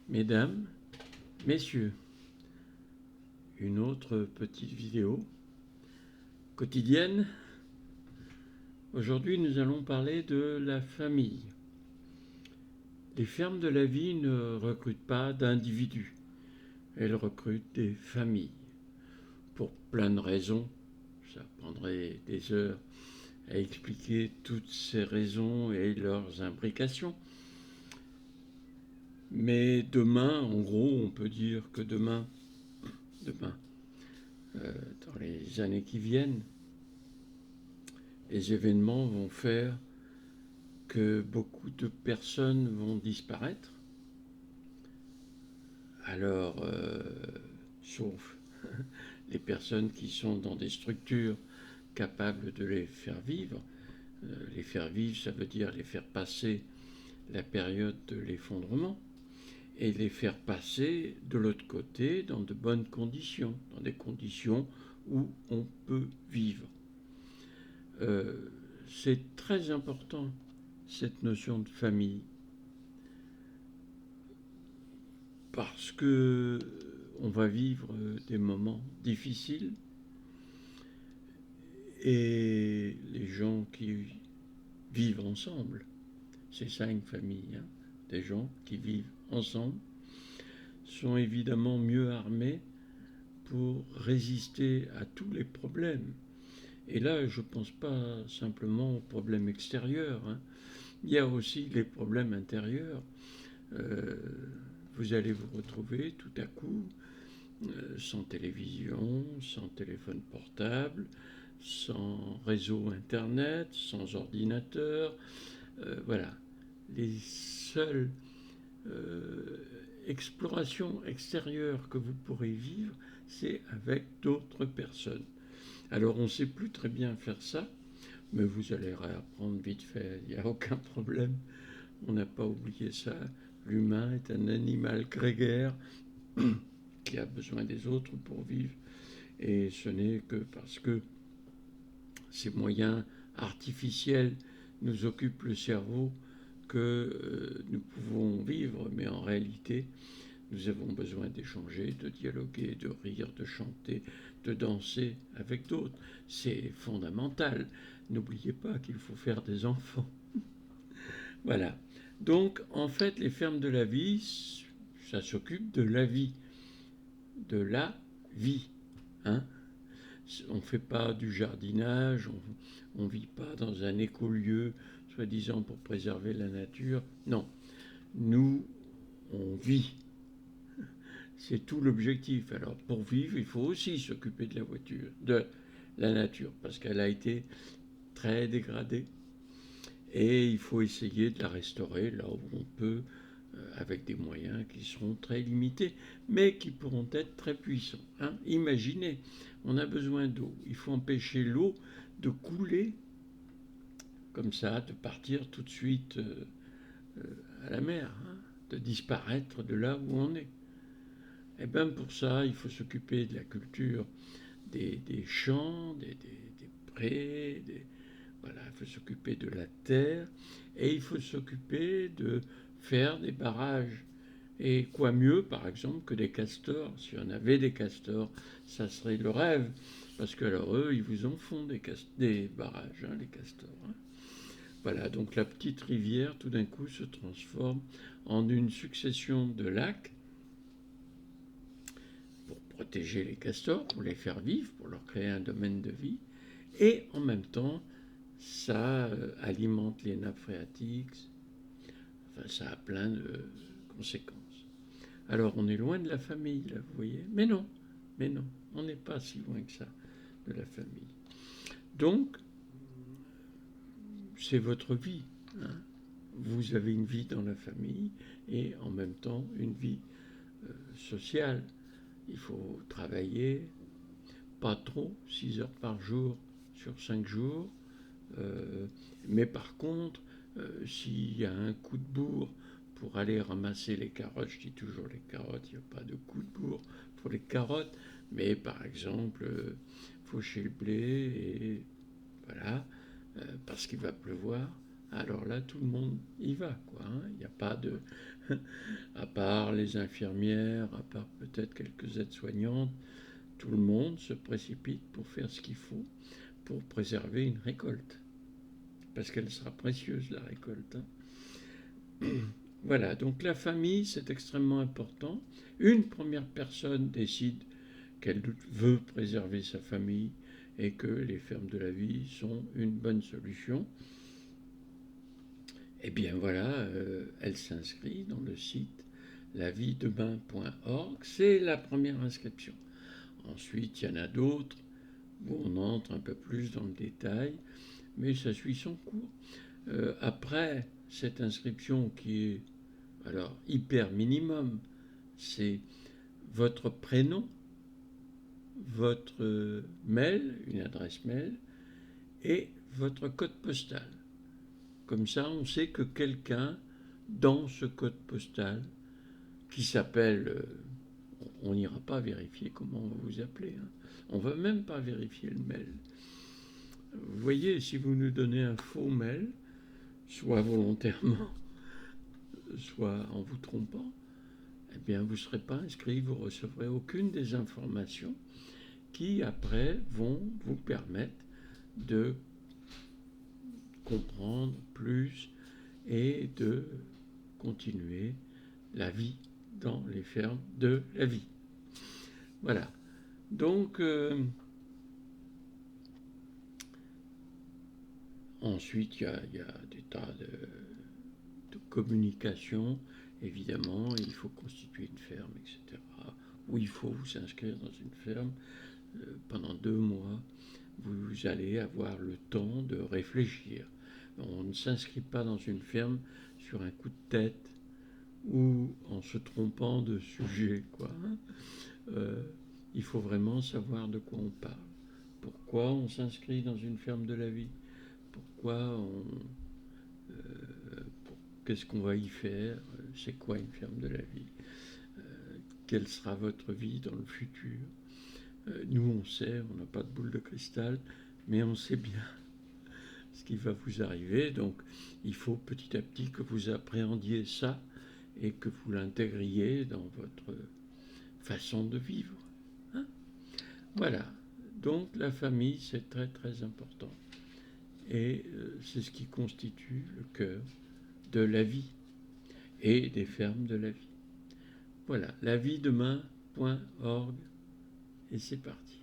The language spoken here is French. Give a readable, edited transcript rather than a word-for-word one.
Mesdames, Messieurs, une autre petite vidéo quotidienne. Aujourd'hui, nous allons parler de la famille. Les fermes de la vie ne recrutent pas d'individus, elles recrutent des familles. Pour plein de raisons, ça prendrait des heures à expliquer toutes ces raisons et leurs imbrications. Mais demain, en gros, on peut dire que demain, dans les années qui viennent, les événements vont faire que beaucoup de personnes vont disparaître. Alors, sauf les personnes qui sont dans des structures capables de les faire vivre. Les faire vivre, ça veut dire les faire passer la période de l'effondrement et les faire passer de l'autre côté dans de bonnes conditions, dans des conditions où on peut vivre. C'est très important, cette notion de famille, parce que on va vivre des moments difficiles et les gens qui vivent ensemble, c'est ça une famille, hein, des gens qui vivent ensemble, sont évidemment mieux armés pour résister à tous les problèmes. Et là, je ne pense pas simplement aux problèmes extérieurs, hein. Il y a aussi les problèmes intérieurs. Vous allez vous retrouver tout à coup sans télévision, sans téléphone portable, sans réseau internet, sans ordinateur. Voilà. Les seules explorations extérieures que vous pourrez vivre, c'est avec d'autres personnes. Alors on ne sait plus très bien faire ça, mais vous allez réapprendre vite fait, il n'y a aucun problème. On n'a pas oublié ça. L'humain est un animal grégaire qui a besoin des autres pour vivre. Et ce n'est que parce que ces moyens artificiels nous occupent le cerveau que nous pouvons vivre, mais en réalité, nous avons besoin d'échanger, de dialoguer, de rire, de chanter, de danser avec d'autres. C'est fondamental. N'oubliez pas qu'il faut faire des enfants. Voilà. Donc, en fait, les fermes de la vie, ça s'occupe de la vie. De la vie. Hein. On ne fait pas du jardinage, on ne vit pas dans un écolieu, soi-disant pour préserver la nature. Non, nous, on vit. C'est tout l'objectif. Alors, pour vivre, il faut aussi s'occuper de la voiture, de la nature, parce qu'elle a été très dégradée. Et il faut essayer de la restaurer là où on peut, avec des moyens qui seront très limités, mais qui pourront être très puissants. Hein. Imaginez, on a besoin d'eau. Il faut empêcher l'eau de couler comme ça, de partir tout de suite à la mer, hein, de disparaître de là où on est. Et bien pour ça, il faut s'occuper de la culture des champs, des prés, voilà, il faut s'occuper de la terre et il faut s'occuper de faire des barrages. Et quoi mieux, par exemple, que des castors. Si on avait des castors, ça serait le rêve. Parce que alors eux, ils vous en font des barrages, hein, les castors. Hein. Voilà, donc la petite rivière, tout d'un coup, se transforme en une succession de lacs pour protéger les castors, pour les faire vivre, pour leur créer un domaine de vie. Et en même temps, ça alimente les nappes phréatiques. Enfin, ça a plein de conséquences. Alors, on est loin de la famille, là, vous voyez. Mais non, on n'est pas si loin que ça de la famille. Donc, c'est votre vie. Hein. Vous avez une vie dans la famille et en même temps une vie sociale. Il faut travailler, pas trop, 6 heures par jour sur 5 jours. Mais par contre, s'il y a un coup de bourre pour aller ramasser les carottes, je dis toujours les carottes, il n'y a pas de coup de bourre pour les carottes, mais par exemple, faucher le blé, et voilà, parce qu'il va pleuvoir, alors là, tout le monde y va, quoi, hein. Il n'y a pas de... à part les infirmières, à part peut-être quelques aides-soignantes, tout le monde se précipite pour faire ce qu'il faut pour préserver une récolte. Parce qu'elle sera précieuse, la récolte, hein. Voilà, donc la famille, c'est extrêmement important. Une première personne décide qu'elle veut préserver sa famille et que les fermes de la vie sont une bonne solution. Eh bien voilà, elle s'inscrit dans le site laviedemain.org. C'est la première inscription. Ensuite, il y en a d'autres où on entre un peu plus dans le détail, mais ça suit son cours. Après cette inscription qui est alors hyper minimum, c'est votre prénom, votre mail, une adresse mail, et votre code postal. Comme ça, on sait que quelqu'un dans ce code postal qui s'appelle, on n'ira pas vérifier comment on va vous appeler, hein. On ne va même pas vérifier le mail. Vous voyez, si vous nous donnez un faux mail, soit volontairement, soit en vous trompant, eh bien vous ne serez pas inscrit, vous ne recevrez aucune des informations qui après vont vous permettre de comprendre plus et de continuer la vie dans les fermes de la vie. Voilà. Donc, ensuite, il y a des tas de communication. Évidemment, il faut constituer une ferme, etc. Ou il faut vous inscrire dans une ferme pendant 2 mois. Vous allez avoir le temps de réfléchir. On ne s'inscrit pas dans une ferme sur un coup de tête ou en se trompant de sujet, quoi. Il faut vraiment savoir de quoi on parle. Pourquoi on s'inscrit dans une ferme de la vie? Pourquoi on... Qu'est-ce qu'on va y faire? C'est quoi une ferme de la vie? Quelle sera votre vie dans le futur? Nous, on sait, on n'a pas de boule de cristal, mais on sait bien ce qui va vous arriver. Donc, il faut petit à petit que vous appréhendiez ça et que vous l'intégriez dans votre façon de vivre, hein? Voilà. Donc, la famille, c'est très très important. Et c'est ce qui constitue le cœur de la vie et des fermes de la vie. Voilà, laviedemain.org et c'est parti.